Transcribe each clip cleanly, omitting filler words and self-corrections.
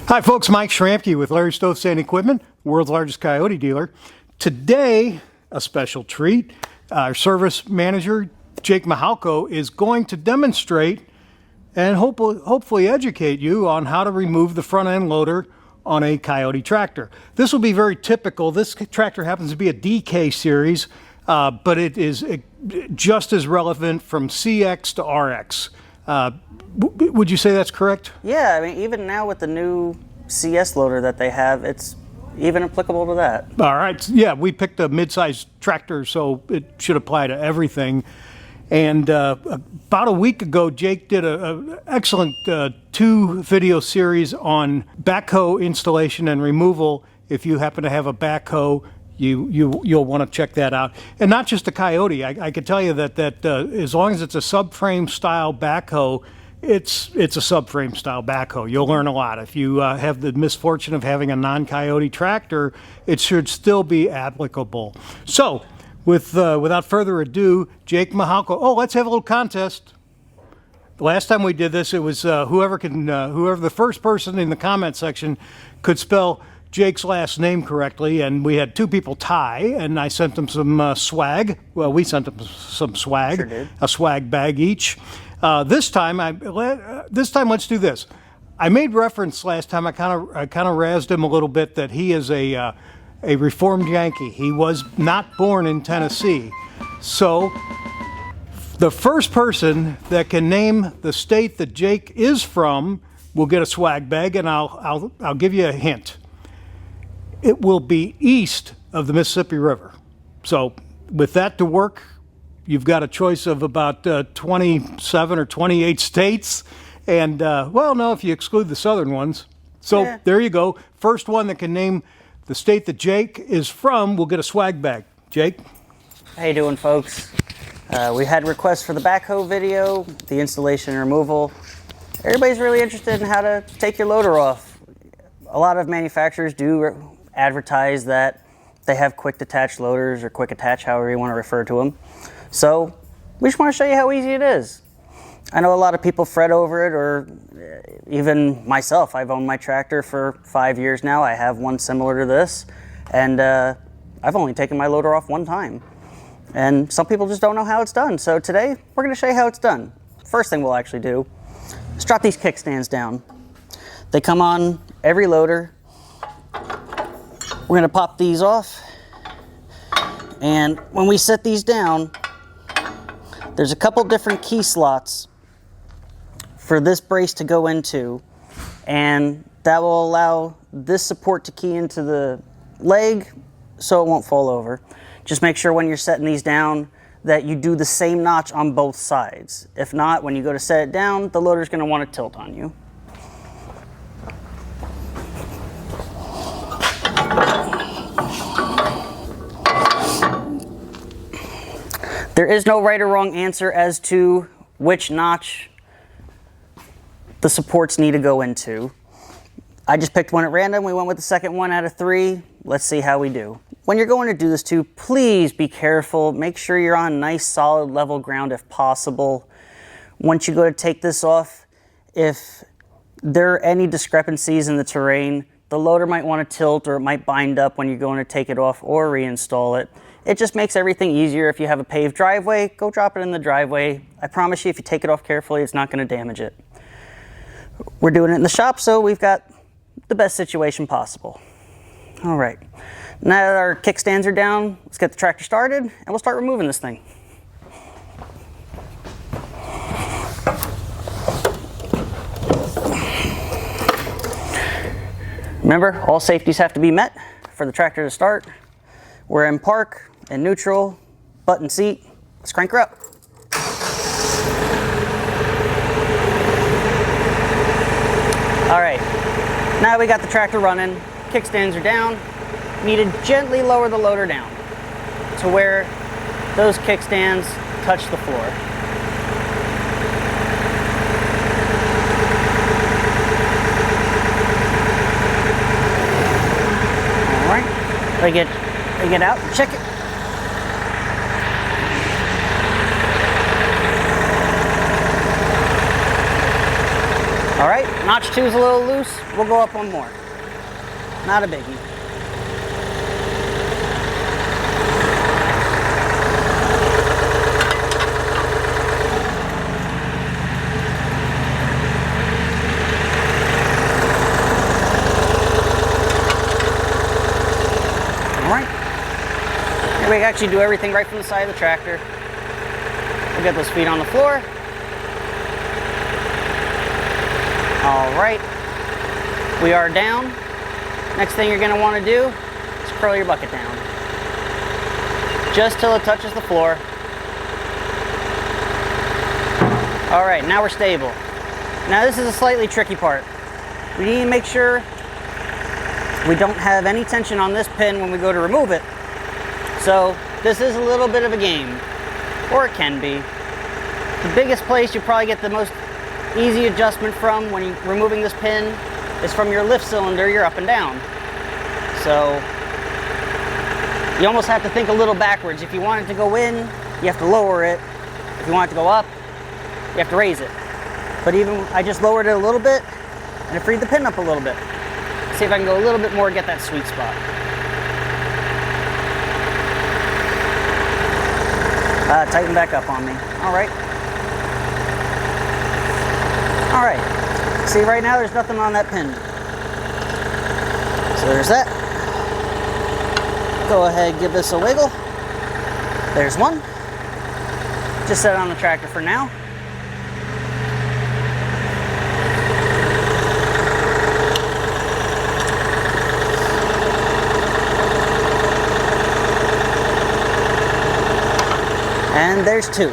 Hi folks, Mike Schramke with Larry Stove Sand Equipment, world's largest coyote dealer. Today, a special treat. Our service manager, Jake MIHALKO, is going to demonstrate and hopefully educate you on how to remove the front end loader on a coyote tractor. This will be very typical. This tractor happens to be a DK series, but it is just as relevant from CX to RX. Would you say that's correct? Yeah, I mean, even now with the new CS loader that they have, it's even applicable to that. All right. Yeah, we picked a mid-sized tractor, so it should apply to everything. And about a week ago, Jake did an excellent 2-video series on backhoe installation and removal. If you happen to have a backhoe, you'll want to check that out. And not just a coyote. I can tell you that as long as it's a subframe style backhoe, it's a subframe style backhoe. You'll learn a lot. If you have the misfortune of having a non-coyote tractor, it should still be applicable. So, without further ado, Jake MIHALKO. Oh, let's have a little contest. The last time we did this, it was whoever the first person in the comment section could spell Jake's last name correctly, and we had 2 people tie, and I sent them some swag. Well, we sent them some swag, sure did. A swag bag each. This time, let's do this. I made reference last time. I kind of razzed him a little bit that he is a Reformed Yankee. He was not born in Tennessee, so the first person that can name the state that Jake is from will get a swag bag, and I'll give you a hint. It will be east of the Mississippi River. So with that to work, you've got a choice of about 27 or 28 states. And, well, no, if you exclude the southern ones. So yeah. There you go. First one that can name the state that Jake is from will get a swag bag. Jake? How you doing, folks? We had requests for the backhoe video, the installation and removal. Everybody's really interested in how to take your loader off. A lot of manufacturers do advertise that they have quick detach loaders or quick attach, however you want to refer to them. So we just want to show you how easy it is. I know a lot of people fret over it, or even myself. I've owned my tractor for 5 years now. I have one similar to this, and I've only taken my loader off one time. And some people just don't know how it's done. So today we're going to show you how it's done. First thing we'll actually do is drop these kickstands down. They come on every loader. We're going to pop these off, and when we set these down, there's a couple different key slots for this brace to go into, and that will allow this support to key into the leg so it won't fall over. Just make sure when you're setting these down that you do the same notch on both sides. If not, when you go to set it down, the loader's going to want to tilt on you. There is no right or wrong answer as to which notch the supports need to go into. I just picked one at random. We went with the second one out of 3. Let's see how we do. When you're going to do this too, please be careful. Make sure you're on nice, solid, level ground if possible. Once you go to take this off, if there are any discrepancies in the terrain, the loader might want to tilt, or it might bind up when you're going to take it off or reinstall it. It just makes everything easier. If you have a paved driveway, go drop it in the driveway. I promise you, if you take it off carefully, it's not going to damage it. We're doing it in the shop, so we've got the best situation possible. All right, now that our kickstands are down, let's get the tractor started, and we'll start removing this thing. Remember, all safeties have to be met for the tractor to start. We're in park and neutral, button seat. Let's crank her up. All right, now we got the tractor running. Kickstands are down. You need to gently lower the loader down to where those kickstands touch the floor. All right, they get out, check it. All right, Notch 2 is a little loose. We'll go up one more. Not a biggie. We actually do everything right from the side of the tractor. We'll get those feet on the floor. All right, we are down. Next thing you're gonna wanna do is curl your bucket down. Just till it touches the floor. All right, now we're stable. Now this is a slightly tricky part. We need to make sure we don't have any tension on this pin when we go to remove it. So this is a little bit of a game, or it can be. The biggest place you probably get the most easy adjustment from when you're removing this pin is from your lift cylinder, your up and down. So you almost have to think a little backwards. If you want it to go in, you have to lower it. If you want it to go up, you have to raise it. But even I just lowered it a little bit and it freed the pin up a little bit. See if I can go a little bit more, get that sweet spot. Tighten back up on me. All right. All right. See, right now there's nothing on that pin. So there's that. Go ahead, give this a wiggle. There's one. Just set it on the tractor for now. And there's two.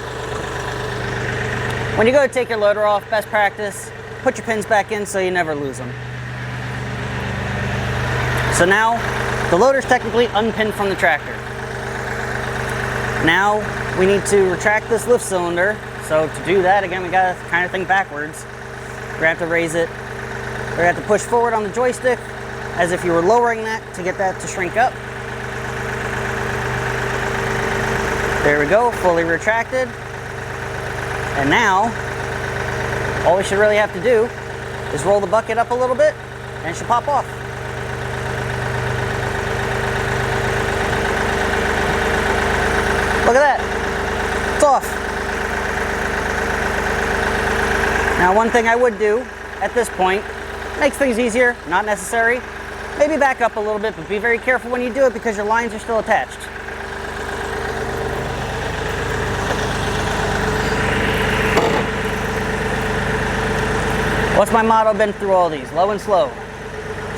When you go to take your loader off, best practice, put your pins back in so you never lose them. So now, the loader's technically unpinned from the tractor. Now, we need to retract this lift cylinder. So to do that, again, we gotta kind of think backwards. We're gonna have to raise it. We're gonna have to push forward on the joystick as if you were lowering that to get that to shrink up. There we go, fully retracted. And now, all we should really have to do is roll the bucket up a little bit and it should pop off. Look at that, it's off. Now one thing I would do at this point, makes things easier, not necessary, maybe back up a little bit, but be very careful when you do it because your lines are still attached. What's my motto been through all these? Low and slow.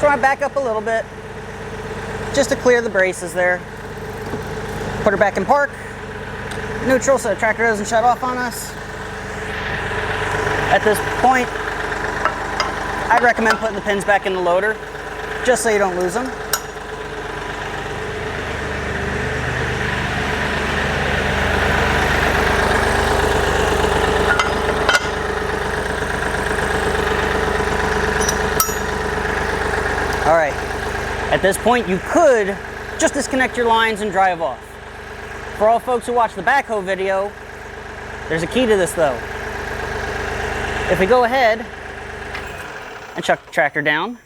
So I back up a little bit, just to clear the braces there. Put her back in park, neutral so the tractor doesn't shut off on us. At this point, I'd recommend putting the pins back in the loader, just so you don't lose them. All right, at this point you could just disconnect your lines and drive off. For all folks who watch the backhoe video, there's a key to this though. If we go ahead and chuck the tractor down,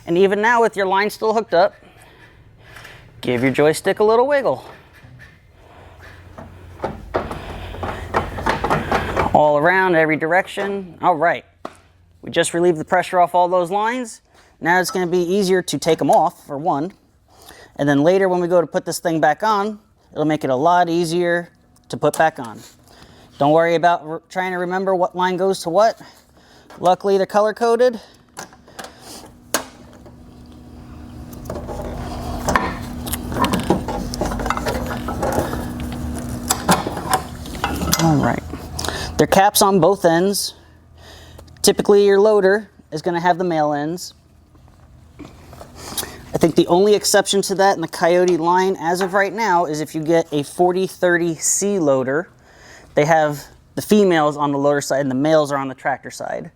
and even now with your line still hooked up, give your joystick a little wiggle. All around, every direction. All right, we just relieved the pressure off all those lines. Now it's going to be easier to take them off, for one. And then later when we go to put this thing back on, it'll make it a lot easier to put back on. Don't worry about trying to remember what line goes to what. Luckily, they're color-coded. All right. There are caps on both ends. Typically, your loader is going to have the male ends. I think the only exception to that in the Coyote line as of right now is if you get a 4030C loader. They have the females on the loader side and the males are on the tractor side.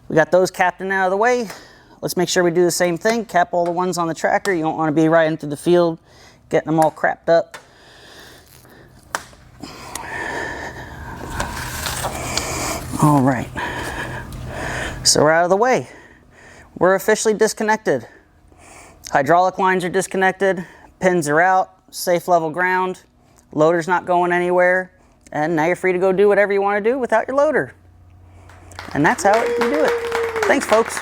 We got those capped and out of the way. Let's make sure we do the same thing. Cap all the ones on the tractor. You don't want to be riding through the field, getting them all crapped up. All right. So we're out of the way. We're officially disconnected. Hydraulic lines are disconnected, pins are out, safe level ground, loader's not going anywhere, and now you're free to go do whatever you want to do without your loader. And that's how you do it. Thanks, folks.